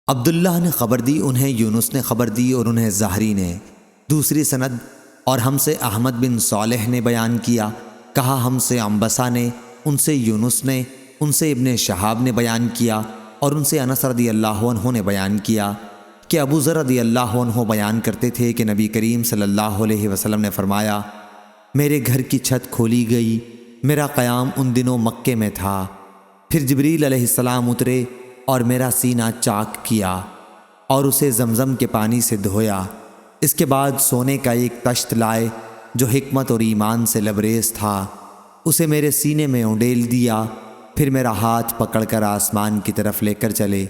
عبداللہ نے خبر دی، انہیں یونس نے خبر دی اور انہیں زہری نے دوسری سند، اور ہم سے احمد بن صالح نے بیان کیا، کہا ہم سے عنبسہ نے، ان سے یونس نے، ان سے ابن شہاب نے بیان کیا، اور ان سے انس رضی اللہ عنہ نے بیان کیا کہ ابو ذر رضی اللہ عنہ بیان کرتے تھے کہ نبی کریم صلی اللہ علیہ وسلم نے فرمایا، میرے گھر کی چھت کھولی گئی، میرا قیام ان دنوں مکے میں تھا، پھر جبریل علیہ السلام اترے اور میرا سینہ چاک کیا اور اسے زمزم کے پانی سے دھویا، اس کے بعد سونے کا ایک تشت لائے جو حکمت اور ایمان سے لبریز تھا، اسے میرے سینے میں اونڈیل دیا، پھر میرا ہاتھ پکڑ کر آسمان کی طرف لے کر چلے۔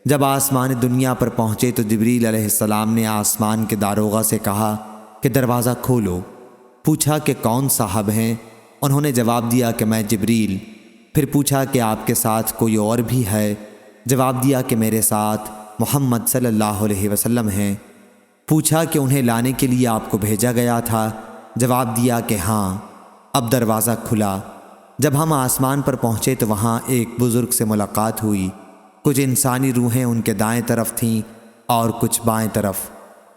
جب آسمان دنیا پر پہنچے تو جبریل علیہ السلام نے آسمان کے داروغہ سے کہا کہ دروازہ کھولو۔ پوچھا کہ کون صاحب ہیں؟ انہوں نے جواب دیا کہ میں جبریل۔ پھر پوچھا کہ آپ کے ساتھ کوئی اور بھی ہے؟ جواب دیا کہ میرے ساتھ محمد صلی اللہ علیہ وسلم ہیں۔ پوچھا کہ انہیں لانے کے لیے آپ کو بھیجا گیا تھا؟ جواب دیا کہ ہاں۔ اب دروازہ کھلا۔ جب ہم آسمان پر پہنچے تو وہاں ایک بزرگ سے ملاقات ہوئی، کچھ انسانی روحیں ان کے دائیں طرف تھیں اور کچھ بائیں طرف۔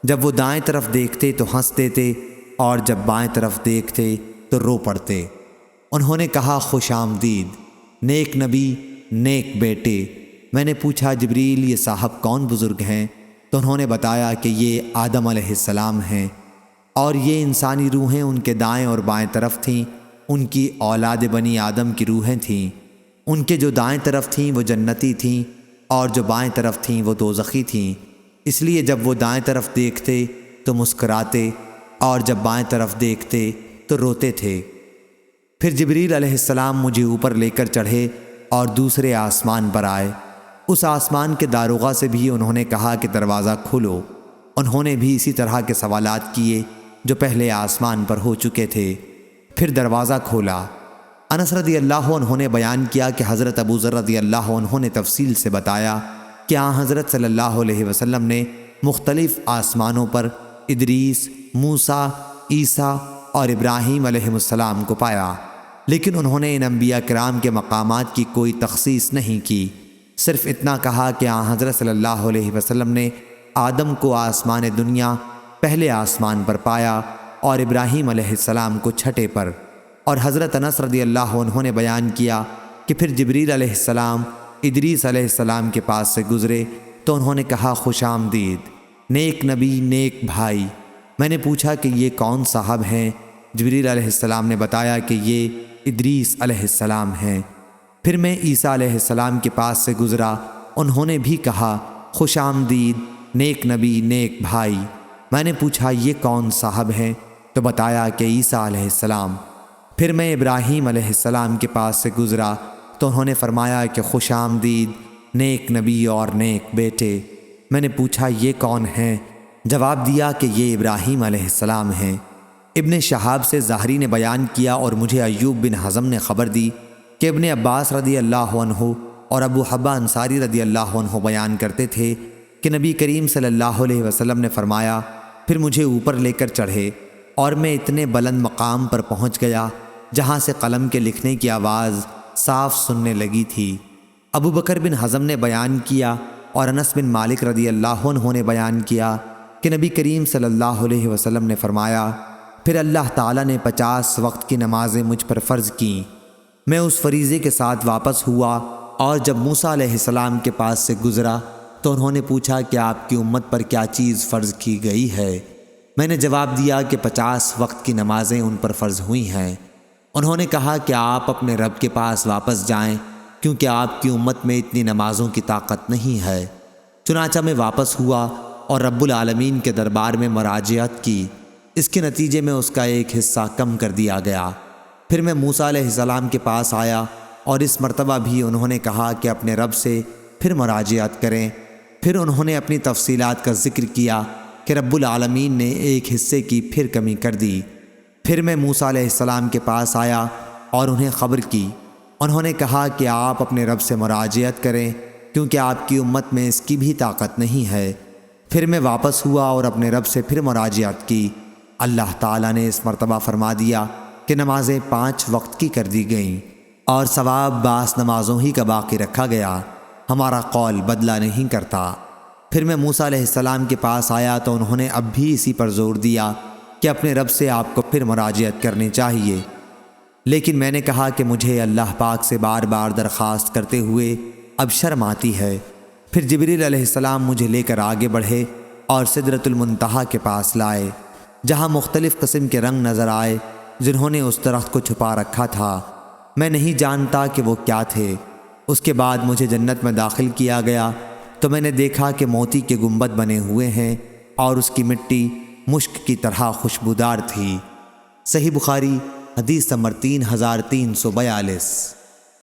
جب وہ دائیں طرف دیکھتے تو ہنس دیتے اور جب بائیں طرف دیکھتے تو رو پڑتے۔ انہوں نے کہا خوش آمدید، نیک نبی، نیک بیٹے۔ میں نے پوچھا جبریل یہ صاحب کون بزرگ ہیں؟ تو انہوں نے بتایا کہ یہ آدم علیہ السلام ہیں، اور یہ انسانی روحیں ان کے دائیں اور بائیں طرف تھیں، ان کی اولاد بنی آدم کی روحیں تھیں۔ ان کے جو دائیں طرف تھیں وہ جنتی تھیں اور جو بائیں طرف تھیں وہ دوزخی تھیں، اس لیے جب وہ دائیں طرف دیکھتے تو مسکراتے اور جب بائیں طرف دیکھتے تو روتے تھے۔ پھر جبریل علیہ السلام مجھے اوپر لے کر چڑھے اور دوسرے آسمان پر آئے۔ اس آسمان کے داروغہ سے بھی انہوں نے کہا کہ دروازہ کھولو۔ انہوں نے بھی اسی طرح کے سوالات کیے جو پہلے آسمان پر ہو چکے تھے۔ پھر دروازہ کھولا۔ انس رضی اللہ عنہ نے بیان کیا کہ حضرت ابو ذر رضی اللہ عنہ نے تفصیل سے بتایا کہ حضرت صلی اللہ علیہ وسلم نے مختلف آسمانوں پر ادریس، موسیٰ، عیسیٰ اور ابراہیم علیہ السلام کو پایا، لیکن انہوں نے ان انبیاء کرام کے مقامات کی کوئی تخصیص نہیں کی، صرف اتنا کہا کہ حضرت صلی اللہ علیہ وسلم نے آدم کو آسمان دنیا پہلے آسمان پر پایا اور ابراہیم علیہ السلام کو چھٹے پر۔ اور حضرت انس رضی اللہ عنہ نے بیان کیا کہ پھر جبریل علیہ السلام ادریس علیہ السلام کے پاس سے گزرے تو انہوں نے کہا خوش آمدید، نیک نبی، نیک بھائی۔ میں نے پوچھا کہ یہ کون صاحب ہیں؟ جبریل علیہ السلام نے بتایا کہ یہ ادریس علیہ السلام ہیں۔ پھر میں عیسیٰ علیہ السلام کے پاس سے گزرا، انہوں نے بھی کہا خوش آمدید، نیک نبی، نیک بھائی۔ میں نے پوچھا یہ کون صاحب ہیں؟ تو بتایا کہ عیسیٰ علیہ السلام۔ پھر میں ابراہیم علیہ السلام کے پاس سے گزرا تو انہوں نے فرمایا کہ خوش آمدید، نیک نبی اور نیک بیٹے۔ میں نے پوچھا یہ کون ہیں؟ جواب دیا کہ یہ ابراہیم علیہ السلام ہیں۔ ابن شہاب سے زہری نے بیان کیا اور مجھے ایوب بن حزم نے خبر دی کہ ابن عباس رضی اللہ عنہ اور ابو حبہ انصاری رضی اللہ عنہ بیان کرتے تھے کہ نبی کریم صلی اللہ علیہ وسلم نے فرمایا، پھر مجھے اوپر لے کر چڑھے اور میں اتنے بلند مقام پر پہنچ گیا جہاں سے قلم کے لکھنے کی آواز صاف سننے لگی تھی۔ ابو بکر بن حزم نے بیان کیا اور انس بن مالک رضی اللہ عنہ نے بیان کیا کہ نبی کریم صلی اللہ علیہ وسلم نے فرمایا، پھر اللہ تعالیٰ نے 50 وقت کی نمازیں مجھ پر فرض کیں۔ میں اس فریضے کے ساتھ واپس ہوا اور جب موسیٰ علیہ السلام کے پاس سے گزرا تو انہوں نے پوچھا کہ آپ کی امت پر کیا چیز فرض کی گئی ہے؟ میں نے جواب دیا کہ 50 وقت کی نمازیں ان پر فرض ہوئی ہیں۔ انہوں نے کہا کہ آپ اپنے رب کے پاس واپس جائیں کیونکہ آپ کی امت میں اتنی نمازوں کی طاقت نہیں ہے۔ چنانچہ میں واپس ہوا اور رب العالمین کے دربار میں مراجعت کی، اس کے نتیجے میں اس کا ایک حصہ کم کر دیا گیا۔ پھر میں موسیٰ علیہ السلام کے پاس آیا اور اس مرتبہ بھی انہوں نے کہا کہ اپنے رب سے پھر مراجعت کریں۔ پھر انہوں نے اپنی تفصیلات کا ذکر کیا کہ رب العالمین نے ایک حصے کی پھر کمی کر دی۔ پھر میں موسیٰ علیہ السلام کے پاس آیا اور انہیں خبر کی۔ انہوں نے کہا کہ آپ اپنے رب سے مراجعت کریں کیونکہ آپ کی امت میں اس کی بھی طاقت نہیں ہے۔ پھر میں واپس ہوا اور اپنے رب سے پھر مراجعت کی۔ اللہ تعالیٰ نے اس مرتبہ فرما دیا کہ نمازیں 5 وقت کی کر دی گئیں اور ثواب بعض نمازوں ہی کا باقی رکھا گیا، ہمارا قول بدلہ نہیں کرتا۔ پھر میں موسیٰ علیہ السلام کے پاس آیا تو انہوں نے اب بھی اسی پر زور دیا کہ اپنے رب سے آپ کو پھر مراجعت کرنی چاہیے، لیکن میں نے کہا کہ مجھے اللہ پاک سے بار بار درخواست کرتے ہوئے اب شرم آتی ہے۔ پھر جبریل علیہ السلام مجھے لے کر آگے بڑھے اور سدرۃ المنتہا کے پاس لائے، جہاں مختلف قسم کے رنگ نظر آئے جنہوں نے اس درخت کو چھپا رکھا تھا۔ میں نہیں جانتا کہ وہ کیا تھے۔ اس کے بعد مجھے جنت میں داخل کیا گیا تو میں نے دیکھا کہ موتی کے گنبد بنے ہوئے ہیں اور اس کی مٹی مشک کی طرح خوشبودار تھی۔ صحیح بخاری حدیث نمبر 3342۔